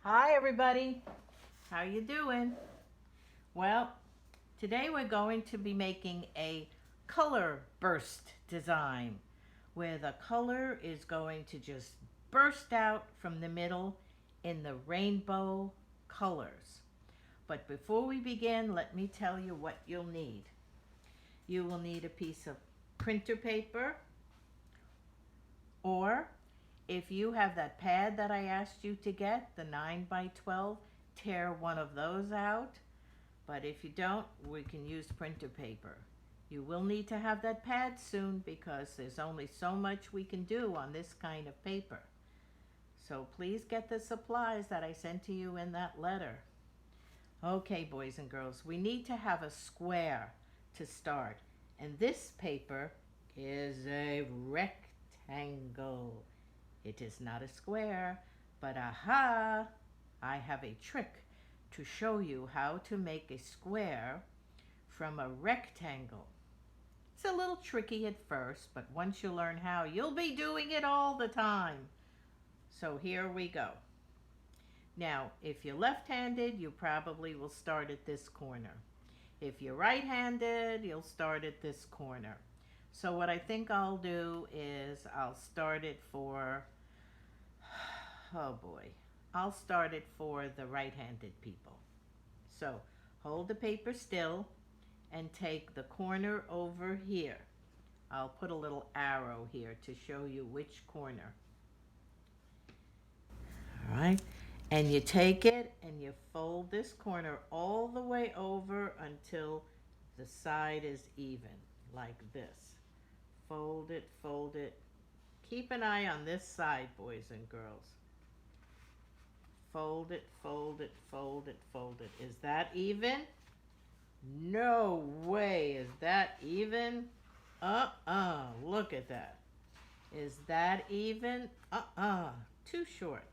Hi everybody, how you doing? Well, today we're going to be making a color burst design where the color is going to just burst out from the middle in the rainbow colors. But before we begin, let me tell you what you'll need. You will need a piece of printer paper, or if you have that pad that I asked you to get, the 9 by 12, tear one of those out. But if you don't, we can use printer paper. You will need to have that pad soon because there's only so much we can do on this kind of paper. So please get the supplies that I sent to you in that letter. Okay, boys and girls, we need to have a square to start. And this paper is a rectangle. It is not a square, but aha, I have a trick to show you how to make a square from a rectangle. It's a little tricky at first, but once you learn how, you'll be doing it all the time. So here we go. Now, if you're left-handed, you probably will start at this corner. If you're right-handed, you'll start at this corner. So what I think I'll do is I'll start it for, oh boy, I'll start it for the right-handed people. So hold the paper still and take the corner over here. I'll put a little arrow here to show you which corner. All right. And you take it and you fold this corner all the way over until the side is even, like this. Fold it, fold it. Keep an eye on this side, boys and girls. Fold it, fold it, fold it, fold it. Is that even? No way. Is that even? Look at that. Is that even? Too short.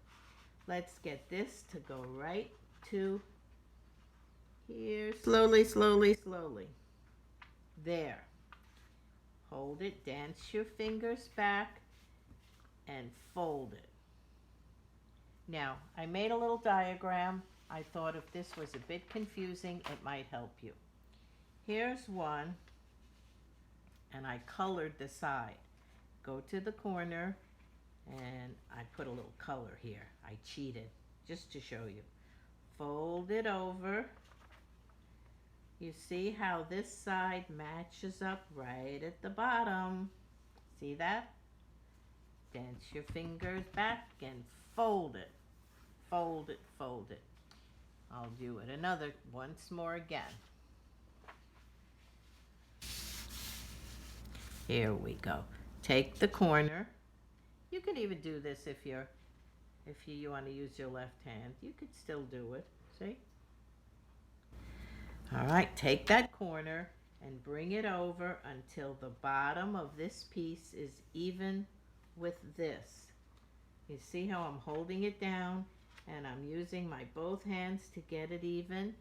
Let's get this to go right to here. Slowly, slowly, slowly. There. Hold it, dance your fingers back, and fold it. Now, I made a little diagram. I thought if this was a bit confusing, it might help you. Here's one, and I colored the side. Go to the corner, and I put a little color here. I cheated, just to show you. Fold it over. You see how this side matches up right at the bottom. See that? Dance your fingers back and fold it. Fold it, fold it. I'll do it once more again. Here we go. Take the corner. You can even do this if you want to use your left hand. You could still do it. See? All right, take that corner and bring it over until the bottom of this piece is even with this. You see how I'm holding it down and I'm using my both hands to get it even?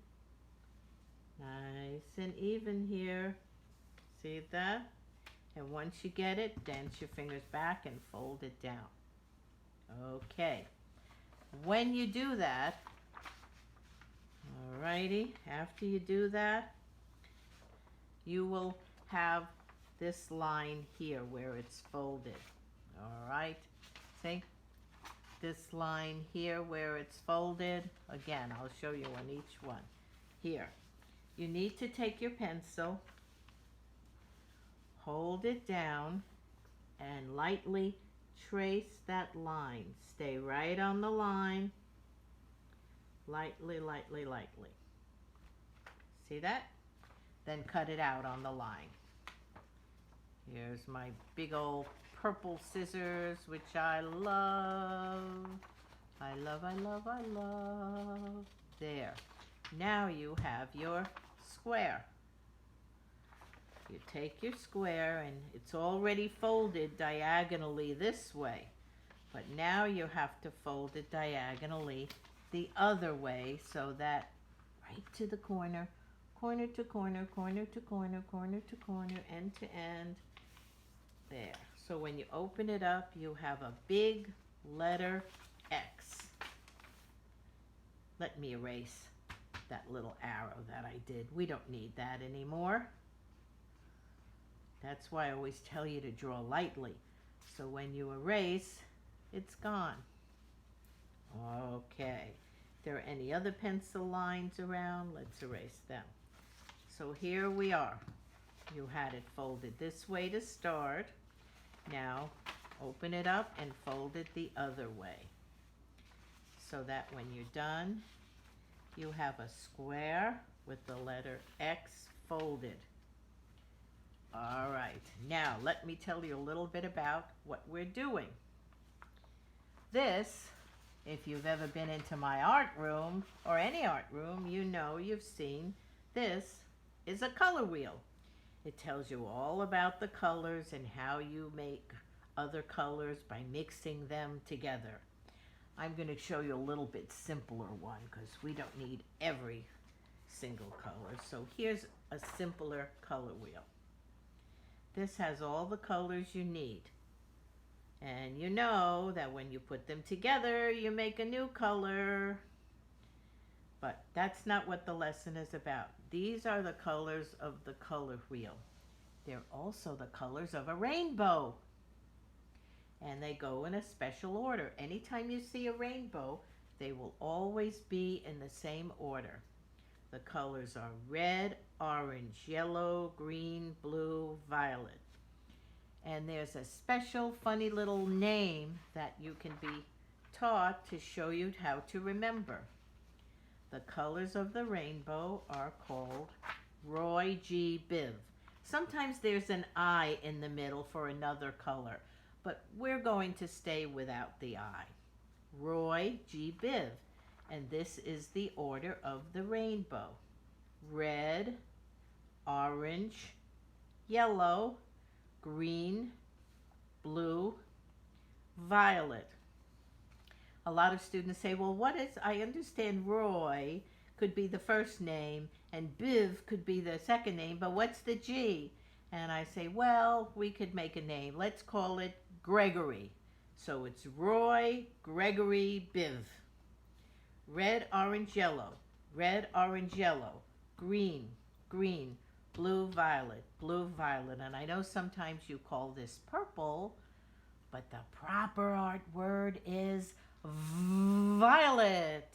Nice and even here. See that? And once you get it, dance your fingers back and fold it down. Okay. When you do that, alrighty, after you do that, you will have this line here where it's folded. Alright, see? This line here where it's folded. Again, I'll show you on each one. Here, you need to take your pencil, hold it down, and lightly trace that line. Stay right on the line. Lightly, lightly, lightly. See that? Then cut it out on the line. Here's my big old purple scissors, which I love. I love, I love, I love. There. Now you have your square. You take your square and it's already folded diagonally this way. But now you have to fold it diagonally the other way so that right to the corner, corner to corner, corner to corner, corner to corner, end to end. There. So when you open it up, you have a big letter X. let me erase that little arrow that I did. We don't need that anymore. That's why I always tell you to draw lightly. So when you erase, it's gone. Okay. If there are any other pencil lines around, let's erase them. So here we are. You had it folded this way to start. Now open it up and fold it the other way, so that when you're done, you have a square with the letter X folded. All right, now let me tell you a little bit about what we're doing. This, if you've ever been into my art room or any art room, you know you've seen this is a color wheel. It tells you all about the colors and how you make other colors by mixing them together. I'm going to show you a little bit simpler one because we don't need every single color. So here's a simpler color wheel. This has all the colors you need. And you know that when you put them together, you make a new color. But that's not what the lesson is about. These are the colors of the color wheel. They're also the colors of a rainbow. And they go in a special order. Anytime you see a rainbow, they will always be in the same order. The colors are red, orange, yellow, green, blue, violet. And there's a special funny little name that you can be taught to show you how to remember. The colors of the rainbow are called Roy G. Biv. Sometimes there's an I in the middle for another color, but we're going to stay without the I. Roy G. Biv. And this is the order of the rainbow. Red, orange, yellow, green, blue, violet. A lot of students say, well, I understand Roy could be the first name and Biv could be the second name, but what's the G? And I say, well, we could make a name. Let's call it Gregory. So it's Roy Gregory Biv. Red, orange, yellow. Red, orange, yellow. Green, green. Blue, violet. Blue, violet. And I know sometimes you call this purple, but the proper art word is violet.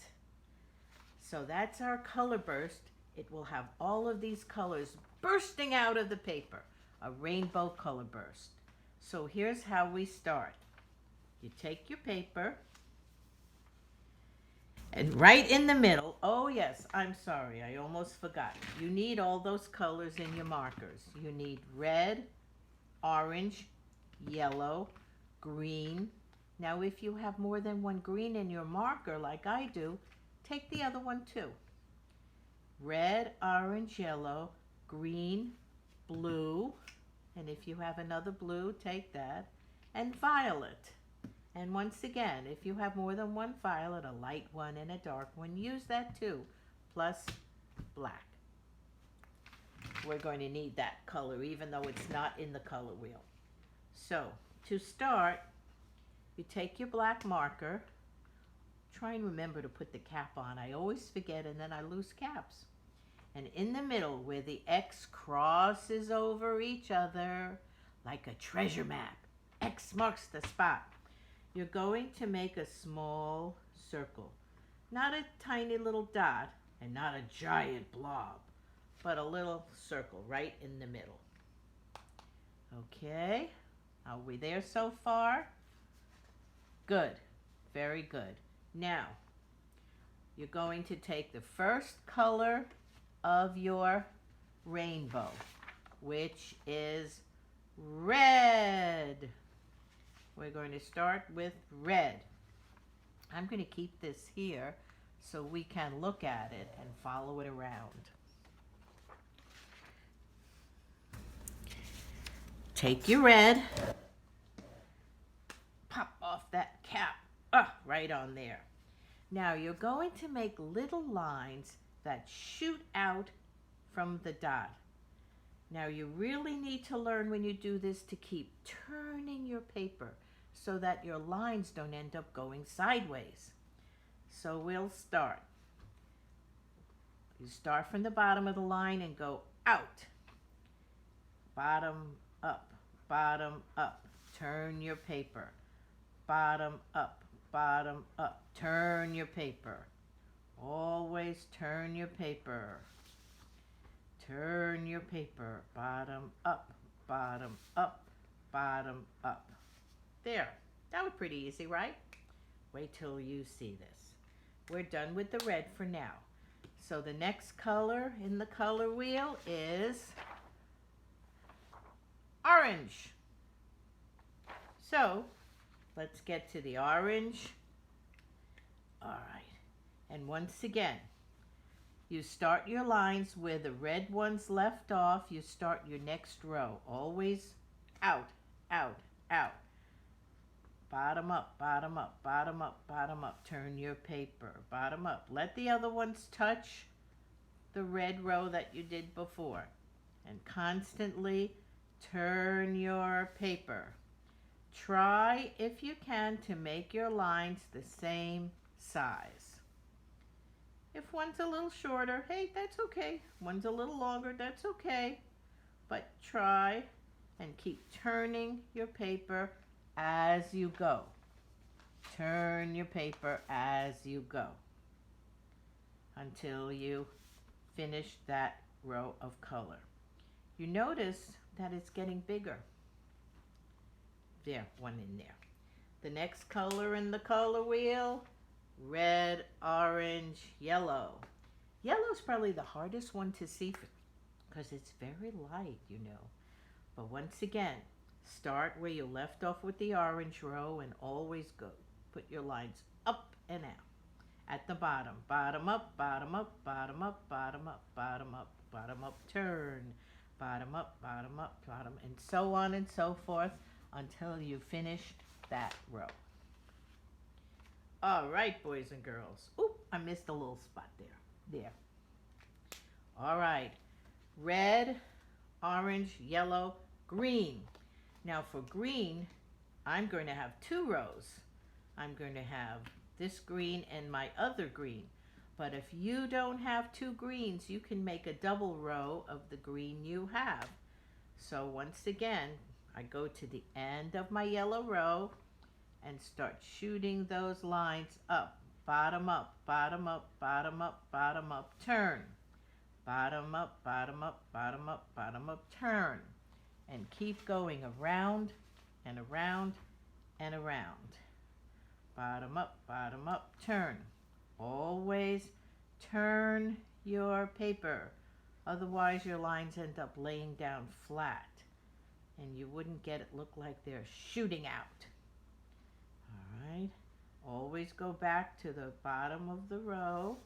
So that's our color burst. It will have all of these colors bursting out of the paper. A rainbow color burst. So here's how we start. You take your paper, and right in the middle, oh yes, I'm sorry, I almost forgot. You need all those colors in your markers. You need red, orange, yellow, green. Now if you have more than one green in your marker like I do, take the other one too. Red, orange, yellow, green, blue, and if you have another blue, take that, and violet. And once again, if you have more than one violet, a light one and a dark one, use that too, plus black. We're going to need that color even though it's not in the color wheel. So, to start, you take your black marker. Try and remember to put the cap on. I always forget and then I lose caps. And in the middle where the X crosses over each other like a treasure map, X marks the spot. You're going to make a small circle. Not a tiny little dot and not a giant blob, but a little circle right in the middle. Okay, are we there so far? Good, very good. Now, you're going to take the first color of your rainbow, which is red. We're going to start with red. I'm going to keep this here so we can look at it and follow it around. Take your red, pop off that cap, right on there. Now you're going to make little lines that shoot out from the dot. Now you really need to learn when you do this to keep turning your paper so that your lines don't end up going sideways. So we'll start. You start from the bottom of the line and go out. Bottom up, bottom up. Turn your paper. Bottom up, bottom up. Turn your paper. Always turn your paper. Turn your paper. Bottom up, bottom up, bottom up. There. That was pretty easy, right? Wait till you see this. We're done with the red for now. So the next color in the color wheel is orange. So let's get to the orange. All right. And once again, you start your lines where the red ones left off. You start your next row. Always out, out, out. Bottom up, bottom up, bottom up, bottom up. Turn your paper. Bottom up. Let the other ones touch the red row that you did before. And constantly turn your paper. Try, if you can, to make your lines the same size. If one's a little shorter, hey, that's okay. One's a little longer, that's okay. But try and keep turning your paper as you go. Turn your paper as you go until you finish that row of color. You notice that it's getting bigger. There, one in there. The next color in the color wheel, red, orange, yellow. Yellow's probably the hardest one to see because it's very light, you know. But once again, start where you left off with the orange row and always go. Put your lines up and out. At the bottom, bottom up, bottom up, bottom up, bottom up, bottom up, bottom up, turn. Bottom up, bottom up, bottom, and so on and so forth until you finished that row. All right, boys and girls. Oop, I missed a little spot there. There. All right. Red, orange, yellow, green. Now for green, I'm going to have two rows. I'm going to have this green and my other green. But if you don't have two greens, you can make a double row of the green you have. So once again, I go to the end of my yellow row and start shooting those lines up. Bottom up, bottom up, bottom up, bottom up, turn. Bottom up, bottom up, bottom up, bottom up, turn. And keep going around and around and around. Bottom up, turn. Always turn your paper. Otherwise your lines end up laying down flat and you wouldn't get it look like they're shooting out. All right. Always go back to the bottom of the row.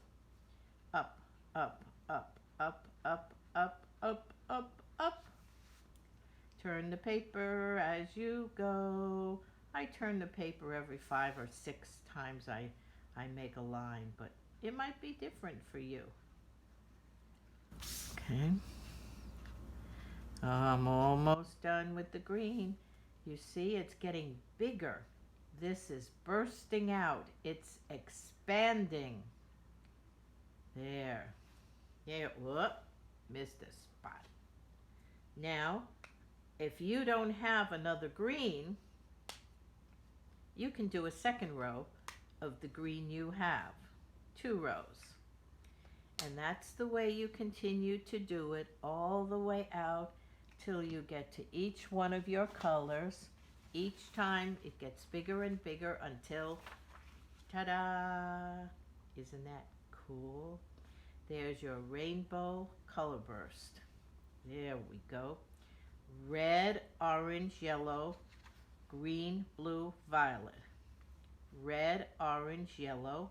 Up, up, up, up, up, up, up, up, up. Turn the paper as you go. I turn the paper every 5 or 6 times I make a line, but it might be different for you. Okay. I'm almost done with the green. You see, it's getting bigger. This is bursting out. It's expanding. There. Yeah, whoop, missed a spot. Now, if you don't have another green, you can do a second row of the green you have. 2 rows. And that's the way you continue to do it all the way out till you get to each one of your colors. Each time it gets bigger and bigger until, ta-da! Isn't that cool? There's your rainbow color burst. There we go. Red, orange, yellow, green, blue, violet. Red, orange, yellow,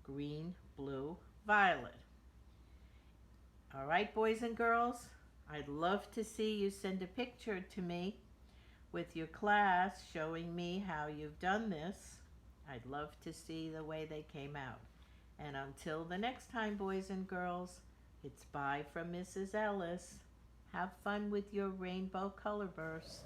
green, blue, violet. All right, boys and girls, I'd love to see you send a picture to me with your class showing me how you've done this. I'd love to see the way they came out. And until the next time, boys and girls, it's bye from Mrs. Ellis. Have fun with your rainbow color burst.